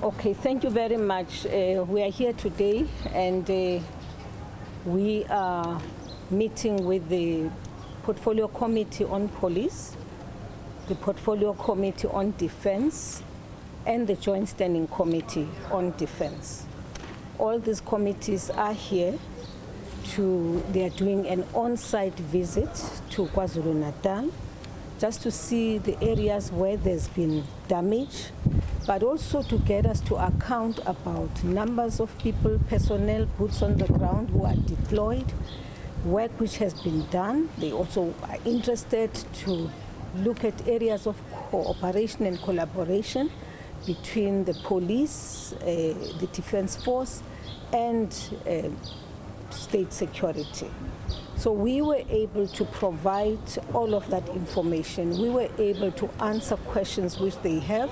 Okay, thank you very much. We are here today and we are meeting with the Portfolio Committee on Police, the Portfolio Committee on Defense, and the Joint Standing Committee on Defense. All these committees are here they are doing an on-site visit to KwaZulu-Natal just to see the areas where there's been damage, but also to get us to account about numbers of people, personnel, boots on the ground who are deployed, work which has been done. They also are interested to look at areas of cooperation and collaboration between the police, the defense force, and state security. So we were able to provide all of that information. We were able to answer questions which they have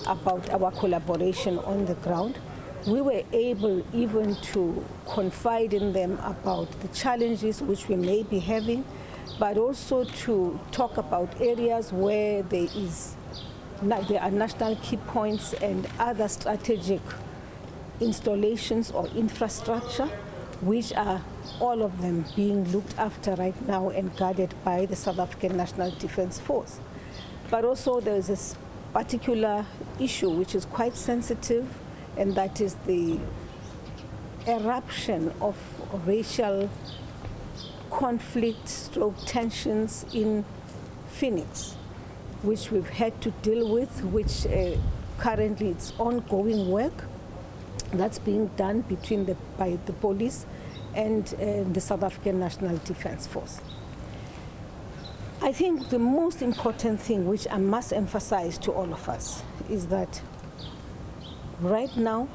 about our collaboration on the ground. We were able even to confide in them about the challenges which we may be having, but also to talk about areas where there are national key points and other strategic installations or infrastructure, which are all of them being looked after right now and guarded by the South African National Defence Force. But also there is this particular issue which is quite sensitive, and that is the eruption of racial conflict, tensions in Phoenix, which we've had to deal with, which currently it's ongoing work that's being done by the police and the South African National Defence Force. I think the most important thing which I must emphasize to all of us is that right now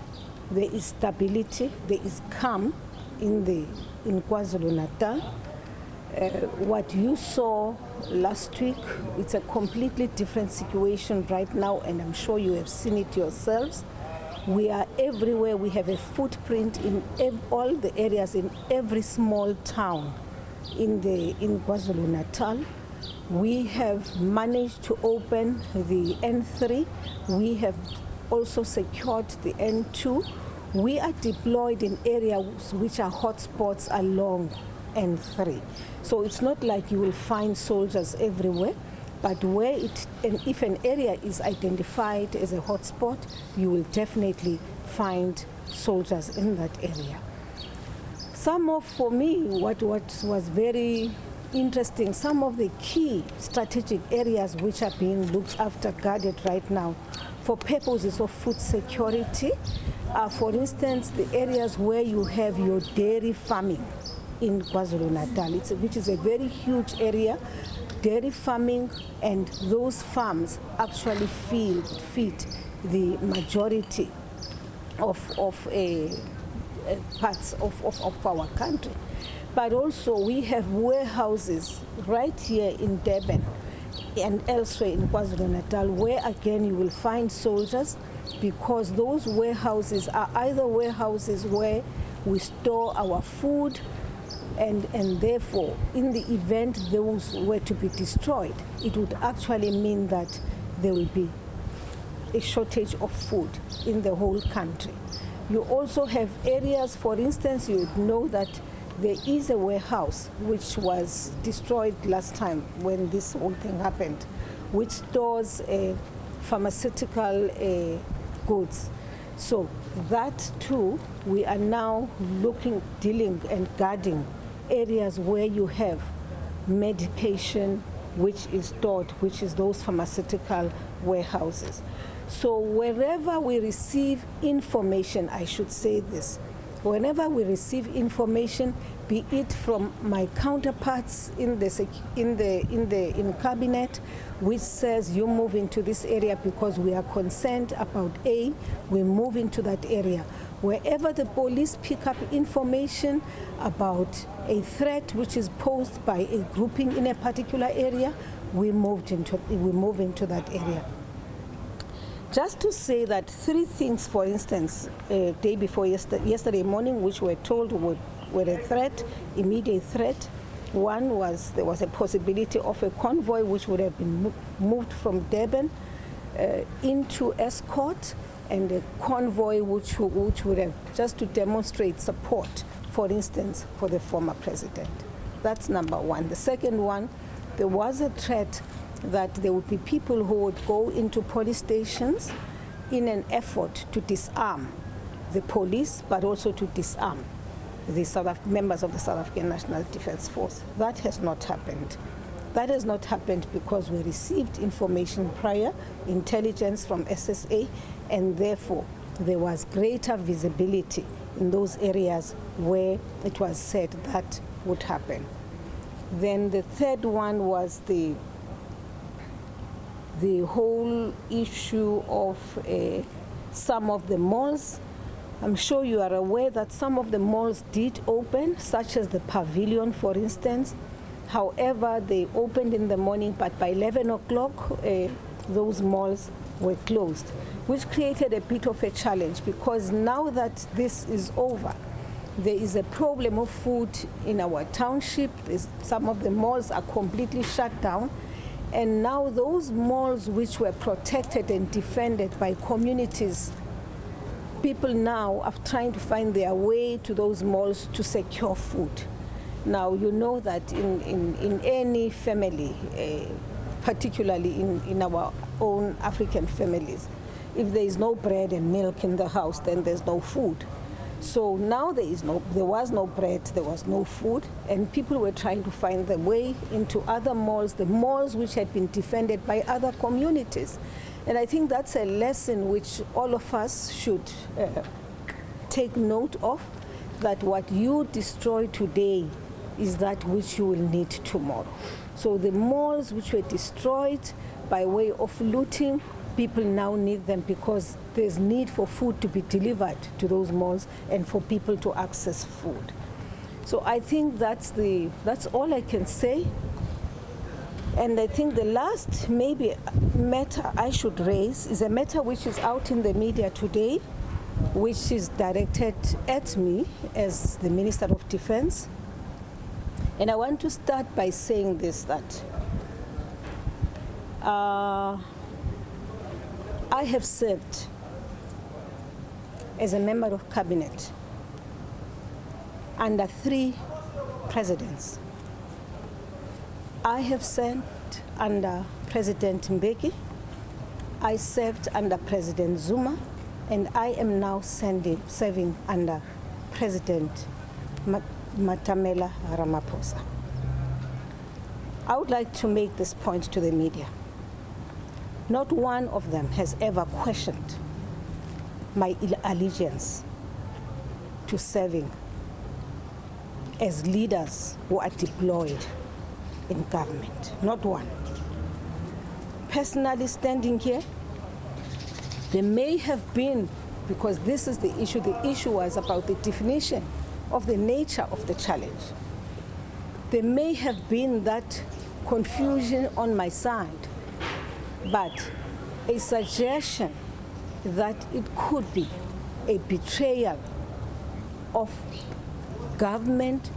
there is stability, there is calm in KwaZulu-Natal. What you saw last week, it's a completely different situation right now, and I'm sure you have seen it yourselves. We are everywhere. We have a footprint in all the areas, in every small town in KwaZulu-Natal. We have managed to open the N3. We have also secured the N2. We are deployed in areas which are hotspots along N3. So it's not like you will find soldiers everywhere, but if an area is identified as a hotspot, you will definitely find soldiers in that area. For me, what was very interesting, some of the key strategic areas which are being looked after, guarded right now for purposes of food security are, for instance, the areas where you have your dairy farming in KwaZulu-Natal, which is a very huge area. Dairy farming, and those farms actually feed the majority of parts of our country. But also we have warehouses right here in Durban and elsewhere in KwaZulu-Natal, where again you will find soldiers, because those warehouses are either warehouses where we store our food, and therefore, in the event those were to be destroyed, it would actually mean that there will be a shortage of food in the whole country. You also have areas, for instance, you would know that there is a warehouse which was destroyed last time when this whole thing happened, which stores pharmaceutical goods. So that too, we are now dealing and guarding areas where you have medication which is stored, which is those pharmaceutical warehouses. So wherever we receive information, I should say this, whenever we receive information, be it from my counterparts in cabinet, which says you move into this area because we are concerned about A, we move into that area. Wherever the police pick up information about a threat which is posed by a grouping in a particular area, we move into that area. Just to say that three things, for instance, day before yesterday morning, which were told were a threat, immediate threat. One was there was a possibility of a convoy which would have been moved from Durban into Escort, and a convoy which would have just to demonstrate support, for instance, for the former president. That's number one. The second one, there was a threat that there would be people who would go into police stations in an effort to disarm the police, but also to disarm the members of the South African National Defence Force. That has not happened. That has not happened because we received information prior, intelligence from SSA, and therefore there was greater visibility in those areas where it was said that would happen. Then the third one was the whole issue of some of the malls. I'm sure you are aware that some of the malls did open, such as the Pavilion, for instance. However, they opened in the morning, but by 11 o'clock, those malls were closed, which created a bit of a challenge because now that this is over, there is a problem of food in our township. Some of the malls are completely shut down. And now those malls which were protected and defended by communities, people now are trying to find their way to those malls to secure food. Now, you know that in any family, particularly in our own African families, if there is no bread and milk in the house, then there's no food. So now there was no bread, there was no food, and people were trying to find their way into other malls, the malls which had been defended by other communities. And I think that's a lesson which all of us should take note of, that what you destroy today is that which you will need tomorrow. So the malls which were destroyed by way of looting, people now need them because there's need for food to be delivered to those malls and for people to access food. So I think that's all I can say. And I think the last maybe matter I should raise is a matter which is out in the media today, which is directed at me as the Minister of Defense. And I want to start by saying this, that I have served as a member of cabinet under 3 presidents. I have served under President Mbeki, I served under President Zuma, and I am now serving under President Matamela Ramaphosa. I would like to make this point to the media. Not one of them has ever questioned my allegiance to serving as leaders who are deployed in government. Not one. Personally standing here, there may have been, because this is the issue was about the definition of the nature of the challenge. There may have been that confusion on my side, but a suggestion that it could be a betrayal of government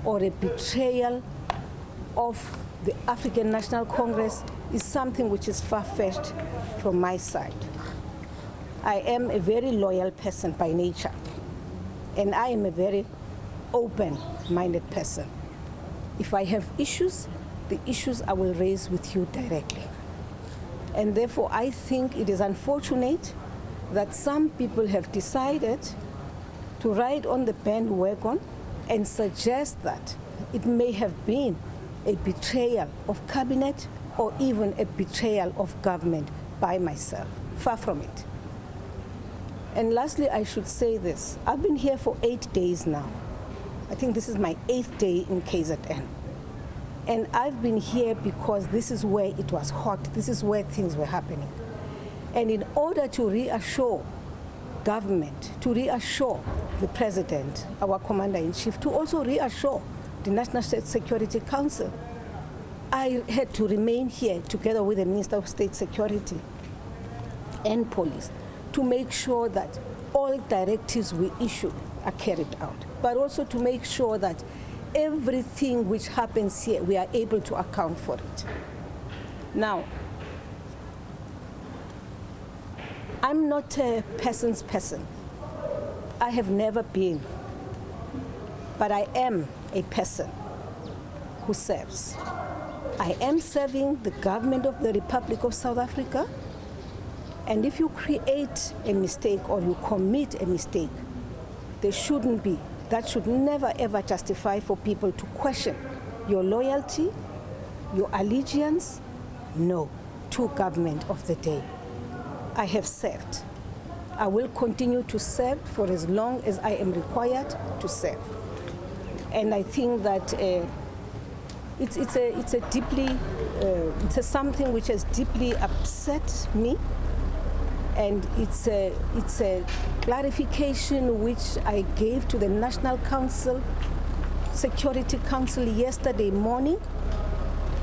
or a betrayal of the African National Congress is something which is far-fetched from my side. I am a very loyal person by nature, and I am a very open-minded person. If I have issues, the issues I will raise with you directly. And therefore, I think it is unfortunate that some people have decided to ride on the bandwagon and suggest that it may have been a betrayal of cabinet or even a betrayal of government by myself. Far from it. And lastly, I should say this. I've been here for 8 days now. I think this is my 8th day in KZN. And I've been here because this is where it was hot. This is where things were happening. And in order to reassure government, to reassure the president, our commander-in-chief, to also reassure the National Security Council, I had to remain here together with the Minister of State Security and police to make sure that all directives we issue are carried out, but also to make sure that everything which happens here, we are able to account for it. Now, I'm not a person's person. I have never been. But I am a person who serves. I am serving the government of the Republic of South Africa. And if you create a mistake or you commit a mistake, there shouldn't be. That should never ever justify for people to question your loyalty, your allegiance, no, to government of the day. I have served. I will continue to serve for as long as I am required to serve. And I think that it's something which has deeply upset me, and it's a clarification which I gave to the National Security Council yesterday morning,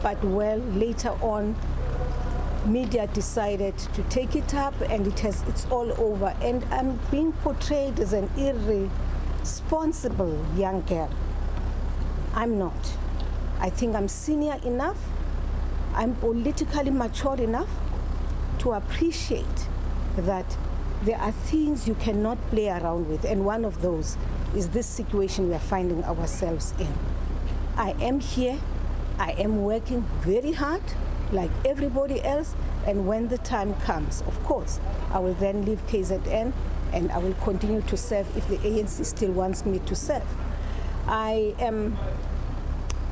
but later on media decided to take it up, and it's all over, and I'm being portrayed as an irresponsible young girl. I'm not. I think I'm senior enough, I'm politically mature enough to appreciate that there are things you cannot play around with, and one of those is this situation we are finding ourselves in. I am here, I am working very hard like everybody else, and when the time comes, of course, I will then leave KZN and I will continue to serve if the ANC still wants me to serve. I am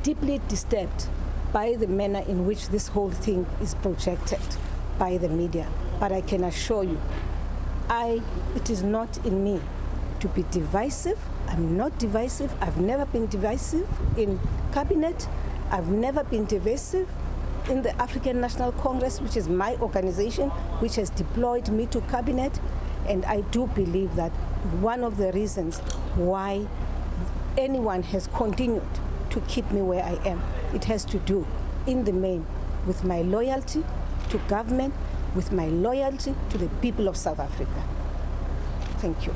deeply disturbed by the manner in which this whole thing is projected by the media, but I can assure you, it is not in me to be divisive. I'm not divisive. I've never been divisive in cabinet. I've never been divisive in the African National Congress, which is my organization, which has deployed me to cabinet. And I do believe that one of the reasons why anyone has continued to keep me where I am, it has to do, in the main, with my loyalty to government, with my loyalty to the people of South Africa. Thank you.